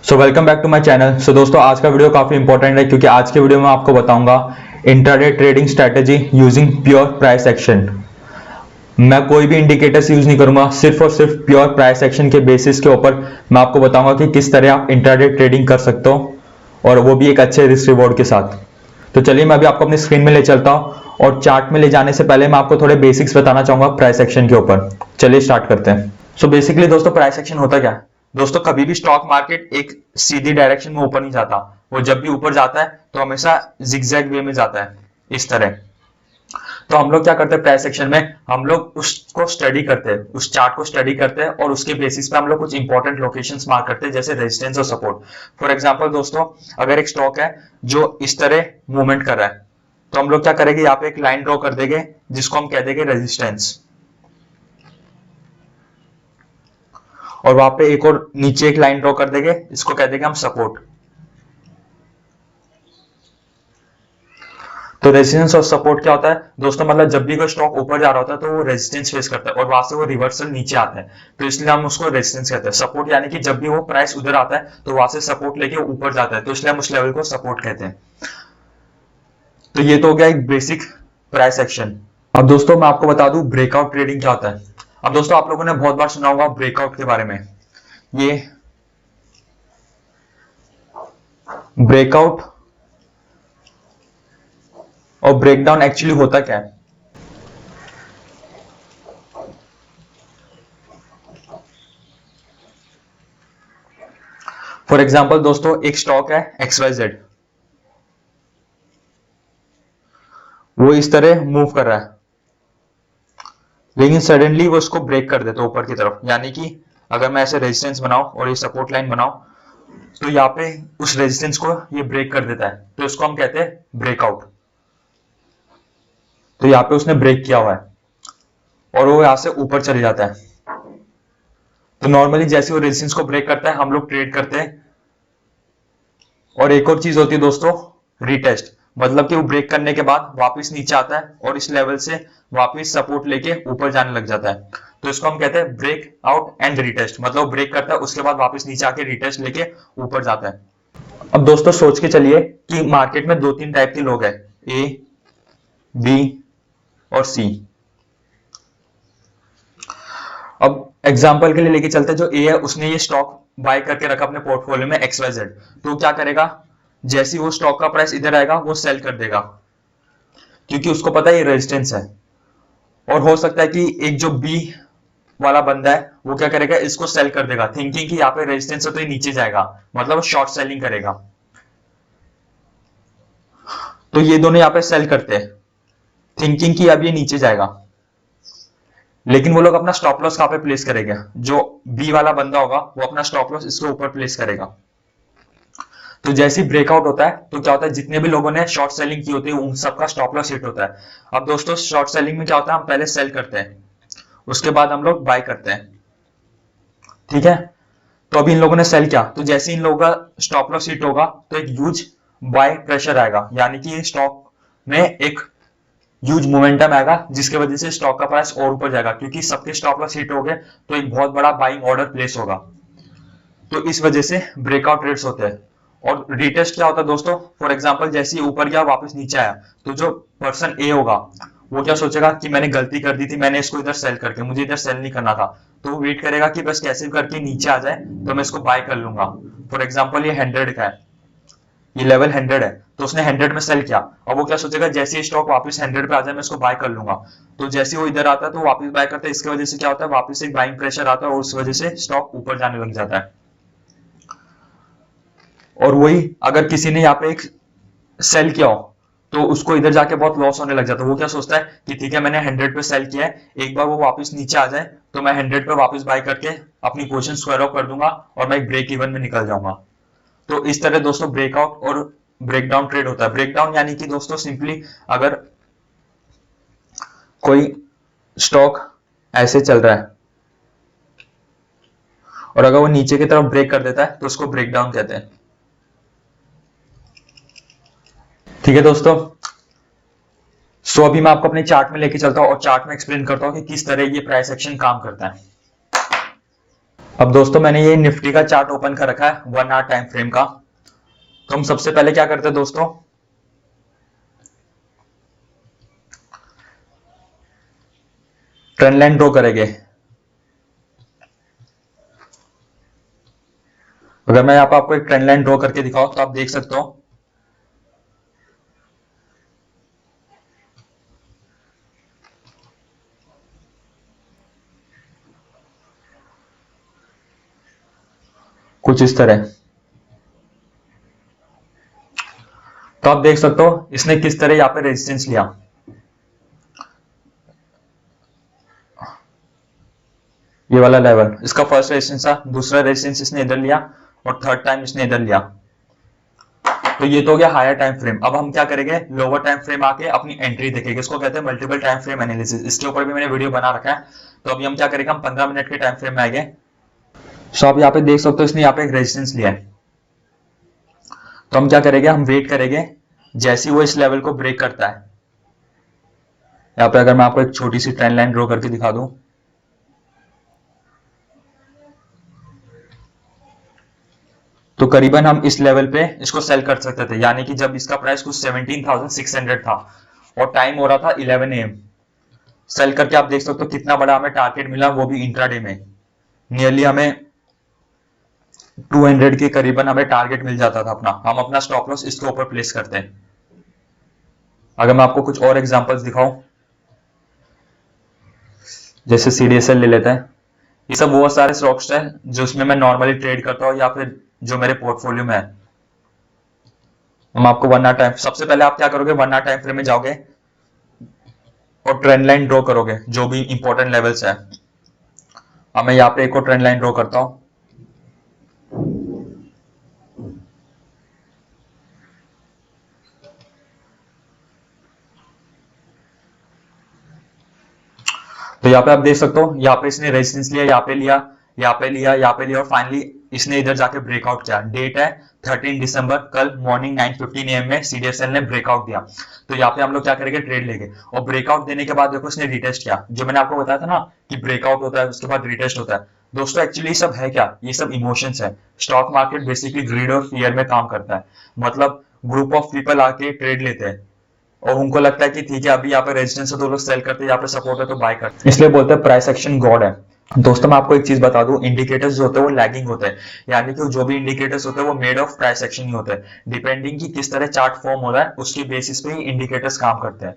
So welcome back to my channel. So दोस्तों, आज का वीडियो काफी इंपॉर्टेंट है क्योंकि आज के वीडियो में आपको बताऊंगा intraday trading strategy using pure price action. मैं कोई भी इंडिकेटर्स यूज नहीं करूंगा, सिर्फ और सिर्फ प्योर प्राइस एक्शन के बेसिस के ऊपर मैं आपको बताऊंगा कि किस तरह आप इंट्राडे ट्रेडिंग कर सकते हो, और वो भी एक अच्छे रिस्क रिवॉर्ड के साथ। तो चलिए मैं अभी आपको अपनी स्क्रीन में ले चलता हूं, और चार्ट में ले जाने से पहले मैं आपको थोड़े बेसिक्स बताना चाहूंगा प्राइस एक्शन के ऊपर। चलिए स्टार्ट करते हैं। सो बेसिकली दोस्तों, प्राइस एक्शन होता क्या है? दोस्तों, कभी भी स्टॉक मार्केट एक सीधी डायरेक्शन में ऊपर नहीं जाता। वो जब भी ऊपर जाता है तो हमेशा जिगजैग वे में जाता है, इस तरह। तो हम लोग क्या करते हैं प्राइस एक्शन में, हम लोग उसको स्टडी करते हैं, उस चार्ट को स्टडी करते हैं, और उसके बेसिस पे हम लोग कुछ इंपॉर्टेंट लोकेशंस मार्क करते हैं, जैसे रेजिस्टेंस और सपोर्ट। फॉर एग्जांपल दोस्तों, अगर एक स्टॉक है जो इस तरह मूवमेंट कर रहा है, तो हम लोग क्या करेंगे, यहाँ पे एक लाइन ड्रॉ कर देंगे जिसको हम कह देंगे रेजिस्टेंस, और वहां पे एक और नीचे एक लाइन ड्रॉ कर देंगे, इसको कह देंगे हम सपोर्ट। तो रेजिस्टेंस और सपोर्ट क्या होता है दोस्तों? मतलब जब भी कोई स्टॉक ऊपर जा रहा होता है तो वो रेजिस्टेंस फेस करता है, और वहां से वो रिवर्सल नीचे आता है, तो इसलिए हम उसको रेजिस्टेंस कहते हैं। सपोर्ट यानी कि जब भी वो प्राइस उधर आता है तो वहां से सपोर्ट लेके ऊपर जाता है, तो इसलिए हम उस लेवल को सपोर्ट कहते हैं। तो ये तो हो गया एक बेसिक प्राइस एक्शन। अब दोस्तों मैं आपको बता दूं ब्रेकआउट ट्रेडिंग क्या होता है। अब दोस्तों, आप लोगों ने बहुत बार सुना होगा ब्रेकआउट के बारे में। ये ब्रेकआउट और ब्रेकडाउन एक्चुअली होता क्या है? फॉर एग्जाम्पल दोस्तों, एक स्टॉक है XYZ, वो इस तरह मूव कर रहा है, लेकिन सडनली वो इसको ब्रेक कर देता है ऊपर की तरफ। यानी कि अगर मैं ऐसे रेजिस्टेंस बनाऊं और ये सपोर्ट लाइन बनाऊं, तो यहाँ पे उस रेजिस्टेंस को ये ब्रेक कर देता है, तो इसको हम कहते हैं ब्रेकआउट। तो यहाँ पे उसने ब्रेक किया हुआ है और वो यहां से ऊपर चले जाता है। तो नॉर्मली जैसे वो रेजिस्टेंस को ब्रेक करता है हम लोग ट्रेड करते हैं। और एक और चीज होती है दोस्तों, रीटेस्ट, मतलब कि वो ब्रेक करने के बाद वापस नीचे आता है और इस लेवल से वापस सपोर्ट लेके ऊपर जाने लग जाता है, तो इसको हम कहते हैं ब्रेक आउट एंड रीटेस्ट। मतलब वो ब्रेक करता है, उसके बाद वापस नीचे आके रीटेस्ट लेके ऊपर जाता है। अब दोस्तों सोच के चलिए कि मार्केट में दो तीन टाइप के लोग हैं, ए, बी और सी। अब एग्जांपल के लिए लेके चलते हैं, जो ए है उसने ये स्टॉक बाय करके रखा अपने पोर्टफोलियो में XYZ, तो क्या करेगा, जैसे ही वो स्टॉक का प्राइस इधर आएगा वो सेल कर देगा, क्योंकि उसको पता है ये रेजिस्टेंस है। और हो सकता है कि एक जो बी वाला बंदा है वो क्या करेगा, इसको सेल कर देगा, थिंकिंग कि यहाँ पे रेजिस्टेंस है तो ये नीचे जाएगा, मतलब शॉर्ट सेलिंग करेगा। तो ये दोनों यहाँ पे सेल करते हैं, थिंकिंग कि अब ये नीचे जाएगा। लेकिन वो लोग अपना स्टॉप लॉस कहां पे प्लेस करेंगे? जो बी वाला बंदा होगा वो अपना स्टॉप लॉस इसके ऊपर प्लेस करेगा। तो जैसे ही ब्रेकआउट होता है तो क्या होता है, जितने भी लोगों ने शॉर्ट सेलिंग की होती है उन सबका स्टॉप लॉस हिट होता है। अब दोस्तों शॉर्ट सेलिंग में क्या होता है, हम पहले सेल करते हैं, उसके बाद हम लोग बाय करते हैं, ठीक है। तो अभी इन लोगों ने सेल किया, तो जैसे इन लोगों का स्टॉप लॉस हिट होगा तो एक ह्यूज बाय प्रेशर आएगा, यानी कि स्टॉक में एक ह्यूज मोमेंटम आएगा, जिसकी वजह से स्टॉक का प्राइस और ऊपर जाएगा, क्योंकि सबके स्टॉप लॉस हिट हो गए तो एक बहुत बड़ा बाइंग ऑर्डर प्लेस होगा। तो इस वजह से ब्रेकआउट रेट्स होते हैं। और रीटेस्ट क्या होता है दोस्तों? फॉर एग्जांपल जैसे ही ऊपर गया वापस नीचे आया, तो जो पर्सन ए होगा वो क्या सोचेगा कि मैंने गलती कर दी थी, मैंने इसको इधर सेल करके, मुझे इधर सेल नहीं करना था। तो वो वेट करेगा कि बस कैसे करके नीचे आ जाए तो मैं इसको बाय कर लूंगा। फॉर एग्जाम्पल ये 100 का है, ये लेवल 100 है, तो उसने 100 में सेल किया। और वो क्या सोचेगा, जैसे ही स्टॉक वापस 100 पे आ जाए मैं इसको बाय कर लूंगा। तो जैसे वो इधर आता है तो वापस बाय करता है, इसकी वजह से क्या होता है, वापस एक बाइंग प्रेशर आता है और उस वजह से स्टॉक ऊपर जाने लग जाता है। और वही अगर किसी ने यहाँ पे एक सेल किया हो तो उसको इधर जाके बहुत लॉस होने लग जाता है। वो क्या सोचता है कि ठीक है मैंने 100 पे सेल किया है, एक बार वो वापस नीचे आ जाए तो मैं 100 पे वापस बाय करके अपनी पोजीशन स्क्वायर ऑफ कर दूंगा और मैं एक ब्रेक इवन में निकल जाऊंगा। तो इस तरह दोस्तों ब्रेकआउट और ब्रेकडाउन ट्रेड होता है। ब्रेकडाउन यानी कि दोस्तों सिंपली अगर कोई स्टॉक ऐसे चल रहा है और अगर वो नीचे की तरफ ब्रेक कर देता है तो उसको ब्रेकडाउन कहते हैं, ठीक है दोस्तों। सो अभी मैं आपको अपने चार्ट में लेके चलता हूं और चार्ट में एक्सप्लेन करता हूं कि किस तरह ये प्राइस एक्शन काम करता है। अब दोस्तों मैंने ये निफ्टी का चार्ट ओपन कर रखा है 1 आवर टाइम फ्रेम का। तो हम सबसे पहले क्या करते हैं दोस्तों, ट्रेंड लाइन ड्रॉ करेंगे। अगर मैं यहाँ पर आपको एक ट्रेंड लाइन ड्रॉ करके दिखाऊं तो आप देख सकते हो कुछ इस तरह। तो आप देख सकते हो इसने किस तरह यहाँ पे रेजिस्टेंस लिया। ये वाला लेवल इसका फर्स्ट रेजिस्टेंस था, दूसरा रेजिस्टेंस इसने इधर लिया और थर्ड टाइम इसने इधर लिया। तो ये तो हो गया हायर टाइम फ्रेम। अब हम क्या करेंगे, लोअर टाइम फ्रेम आके अपनी एंट्री देखेंगे। इसको कहते हैं मल्टीपल टाइम फ्रेम एनालिसिस। इसके ऊपर भी मैंने वीडियो बना रखा है। तो अभी हम क्या करेंगे, हम 15 मिनट के टाइम फ्रेम में आएंगे। सो आप यहाँ पे देख सकते हो इसने यहाँ पे एक रेजिस्टेंस लिया है। तो हम क्या करेंगे, हम वेट करेंगे जैसे ही वो इस लेवल को ब्रेक करता है। यहाँ पे अगर मैं आपको एक छोटी सी ट्रेंड लाइन ड्रॉ करके दिखा दूं, तो करीबन हम इस लेवल पे इसको सेल कर सकते थे, यानी कि जब इसका प्राइस कुछ 17,600 था और टाइम हो रहा था 11 AM। सेल करके आप देख सकते हो कितना बड़ा हमें टारगेट मिला, वो भी इंट्राडे में। नियरली हमें 200 के करीबन हमें टारगेट मिल जाता था अपना। हम अपना स्टॉप लॉस इसके ऊपर प्लेस करते हैं। अगर मैं आपको कुछ और एग्जांपल्स दिखाऊं, जैसे CDSL ले लेते हैं। ये सब बहुत सारे स्टॉक्स हैं जो उसमें मैं नॉर्मली ट्रेड करता हूँ या फिर जो मेरे पोर्टफोलियो में है। हम आपको 1 आवर टाइम, सबसे पहले आप क्या करोगे, 1 आवर टाइम फ्रेम में जाओगे और ट्रेंड लाइन ड्रॉ करोगे जो भी इंपॉर्टेंट लेवल्स है। अब मैं यहाँ पे एक और ट्रेंड लाइन ड्रॉ करता हूँ। तो यहाँ पे आप देख सकते हो, यहाँ पे इसने रेजिस्टेंस लिया, यहाँ पे लिया, यहाँ पे लिया, यहाँ पे लिया और फाइनली इसने इधर जाके ब्रेकआउट किया। डेट है 13 दिसंबर, कल मॉर्निंग 9:15 AM में CDSL ने ब्रेकआउट दिया। तो यहाँ पे हम लोग क्या करेंगे, ट्रेड लेंगे। और ब्रेकआउट देने के बाद देखो इसने रिटेस्ट किया। जो मैंने आपको बताया था ना कि ब्रेकआउट होता है उसके बाद रिटेस्ट होता है। दोस्तों एक्चुअली सब है क्या, ये सब इमोशंस है। स्टॉक मार्केट बेसिकली ग्रीड और फियर में काम करता है। मतलब ग्रुप ऑफ पीपल आके ट्रेड लेते हैं और उनको लगता है कि ठीक है अभी यहाँ पे रेजिस्टेंस है तो लोग सेल करते हैं, यहाँ पे सपोर्ट है तो बाय करते हैं। इसलिए बोलते हैं प्राइस एक्शन गॉड है। दोस्तों मैं आपको एक चीज बता दूं, इंडिकेटर्स जो होते हैं वो लैगिंग होते हैं, यानी कि जो भी इंडिकेटर्स होते हैं वो मेड ऑफ प्राइस एक्शन ही होते हैं। डिपेंडिंग कि किस तरह चार्ट फॉर्म हो रहा है उसके बेसिस पे ही इंडिकेटर्स काम करते हैं।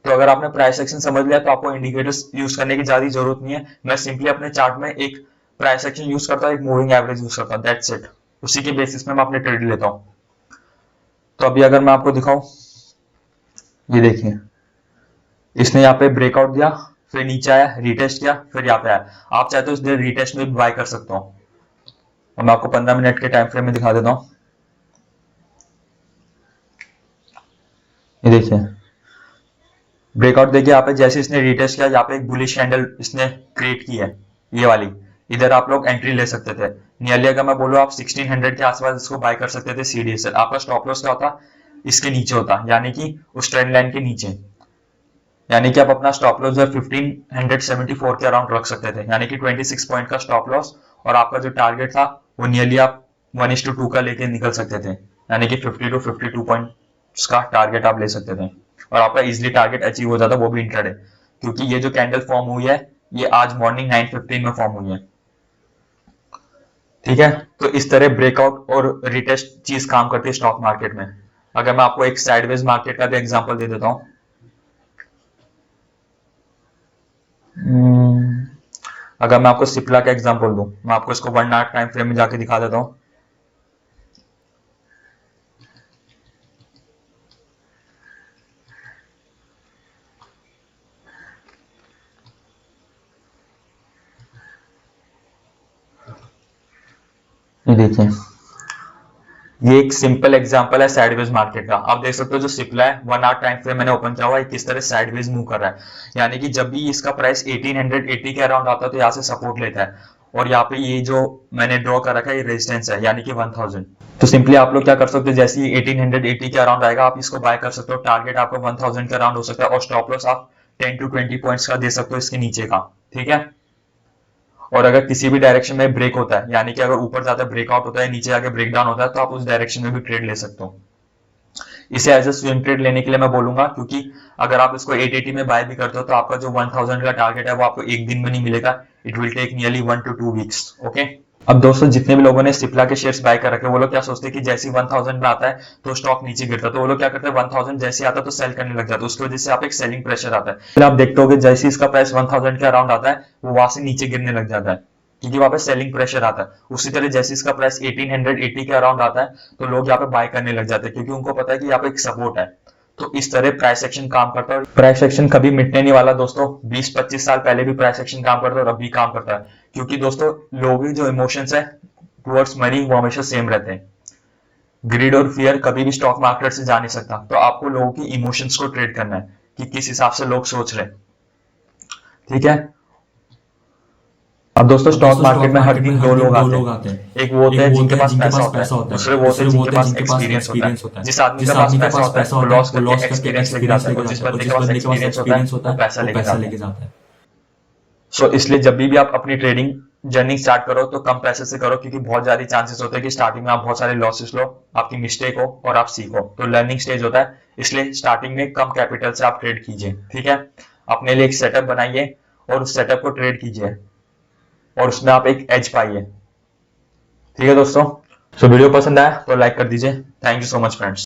तो अगर आपने प्राइस एक्शन समझ लिया तो आपको इंडिकेटर्स यूज करने की ज्यादा जरूरत नहीं है। मैं सिंपली अपने चार्ट में एक प्राइस एक्शन यूज करता हूँ, एक मूविंग एवरेज यूज करता हूँ, दैट्स इट। उसी के बेसिस में मैं अपने ट्रेड लेता हूँ। तो अभी अगर मैं आपको दिखाऊं, ये देखिए इसने यहाँ पे ब्रेकआउट दिया, फिर नीचे आया, रिटेस्ट किया, फिर यहाँ पे आया। आप चाहे तो इस रिटेस्ट में भी बाय कर सकते हो। और मैं आपको 15 मिनट के टाइम फ्रेम में दिखा देता हूँ। ये देखिए ब्रेकआउट देखिए, यहाँ पे जैसे इसने रिटेस्ट किया, यहाँ पे एक बुलिश कैंडल इसने क्रिएट की है, ये वाली। इधर आप लोग एंट्री ले सकते थे। नियरली अगर मैं बोलूँ आप 1600 के आसपास इसको बाय कर सकते थे। CDSL आपका स्टॉप लॉस क्या होता, इसके नीचे होता, यानी कि उस ट्रेंड लाइन के नीचे। यानी कि आप अपना स्टॉप लॉस जो 1574 के अराउंड रख सकते थे, यानी कि 26 पॉइंट का स्टॉप लॉस। और आपका जो टारगेट था वो नियरली आप 1:2 का लेके निकल सकते थे, यानी कि 50 to 52 पॉइंट का टारगेट आप ले सकते थे और आपका इजिली टारगेट अचीव हो जाता, वो भी इंट्राडे। क्योंकि ये जो कैंडल फॉर्म हुई है ये आज मॉर्निंग 9:15 में फॉर्म हुई है। ठीक है, तो इस तरह ब्रेकआउट और रिटेस्ट चीज काम करती है स्टॉक मार्केट में। अगर मैं आपको एक साइडवेज मार्केट का भी एग्जांपल दे देता हूं, अगर मैं आपको सिप्ला का एग्जांपल दूं, मैं आपको इसको 1 आवर टाइम फ्रेम में जाके दिखा देता हूं। ये देखिए ये एक सिंपल एग्जांपल है साइडवेज मार्केट का। आप देख सकते हो जो सिप्ला है 1 आवर टाइम फ्रेम मैंने ओपन किया हुआ है, किस तरह साइडवेज मूव कर रहा है। यानी कि जब भी इसका प्राइस 1880 के अराउंड आता है तो यहाँ से सपोर्ट लेता है और यहाँ पे ये जो मैंने ड्रॉ कर रखा है ये रेजिस्टेंस है, यानी कि 1000। तो सिंपली आप लोग क्या कर सकते हो, जैसे ही 1880 के अराउंड आएगा आप इसको बाय कर सकते हो। टारगेट आपका 1000 के अराउंड हो सकता है और स्टॉप लॉस आप 10 to 20 पॉइंट्स का दे सकते हो इसके नीचे का। ठीक है, और अगर किसी भी डायरेक्शन में ब्रेक होता है, यानी कि अगर ऊपर जाता है ब्रेकआउट होता है, नीचे आके ब्रेक डाउन होता है, तो आप उस डायरेक्शन में भी ट्रेड ले सकते हो। इसे एज ए स्विंग ट्रेड लेने के लिए मैं बोलूंगा, क्योंकि अगर आप इसको 880 में बाय भी करते हो तो आपका जो 1000 का टारगेट है वो आपको एक दिन में नहीं मिलेगा, it will take nearly 1 to 2 weeks. Okay, अब दोस्तों जितने भी लोगों ने सिप्ला के शेयर्स बाय कर रखे हैं वो लोग क्या सोचते हैं कि जैसे 1000 में आता है तो स्टॉक नीचे गिरता है, तो वो लोग क्या करते हैं 1000 जैसे आता है तो सेल करने लग जाता है, उसकी वजह से आप एक सेलिंग प्रेशर आता है। फिर आप देखते हो कि जैसे इसका प्राइस 1000 के अराउंड आता है वो वहां से नीचे गिरने लग जाता है, क्योंकि वहां पे सेलिंग प्रेशर आता है। उसी तरह जैसे इसका प्राइस 1880 के अराउंड आता है तो लोग यहाँ पे बाय करने लग जाते हैं, क्योंकि उनको पता है कि यहाँ पे एक सपोर्ट है। तो इस तरह प्राइस एक्शन काम करता है। प्राइस एक्शन कभी मिटने नहीं वाला दोस्तों, 20-25 साल पहले भी प्राइस एक्शन काम करता है और अब भी काम करता है, क्योंकि दोस्तों लोगों की जो इमोशंस है टुवर्ड्स मनी वो हमेशा सेम रहते हैं। ग्रीड और फियर कभी भी स्टॉक मार्केट से जा नहीं सकता, तो आपको लोगों की इमोशंस को ट्रेड करना है कि किस हिसाब से लोग सोच रहे हैं। ठीक है, अब दोस्तों स्टॉक मार्केट में हर दिन दो लोग आते हैं, एक वो होते हैं जिनके पास पैसा होता है, दूसरे वो होते हैं जिनके पास एक्सपीरियंस होता है। जिस आदमी के पास पैसा होता है वो लॉस करके एक्सपीरियंस लेके जाता है, और जिस बंदे के पास एक्सपीरियंस होता है वो पैसा लेके जाता है। सो इसलिए जब भी आप अपनी ट्रेडिंग जर्नी स्टार्ट करो तो कम पैसे से करो, क्योंकि बहुत ज्यादा चांसेस होते हैं कि स्टार्टिंग में आप बहुत सारे लॉसेस लो, आपकी मिस्टेक हो और आप सीखो, तो लर्निंग स्टेज होता है। इसलिए स्टार्टिंग में कम कैपिटल से आप ट्रेड कीजिए। ठीक है, अपने लिए एक सेटअप बनाइए और उस सेटअप को ट्रेड कीजिए और उसमें आप एक एज पाइए। ठीक है दोस्तों, वीडियो पसंद आया तो लाइक कर दीजिए। Thank you so much friends.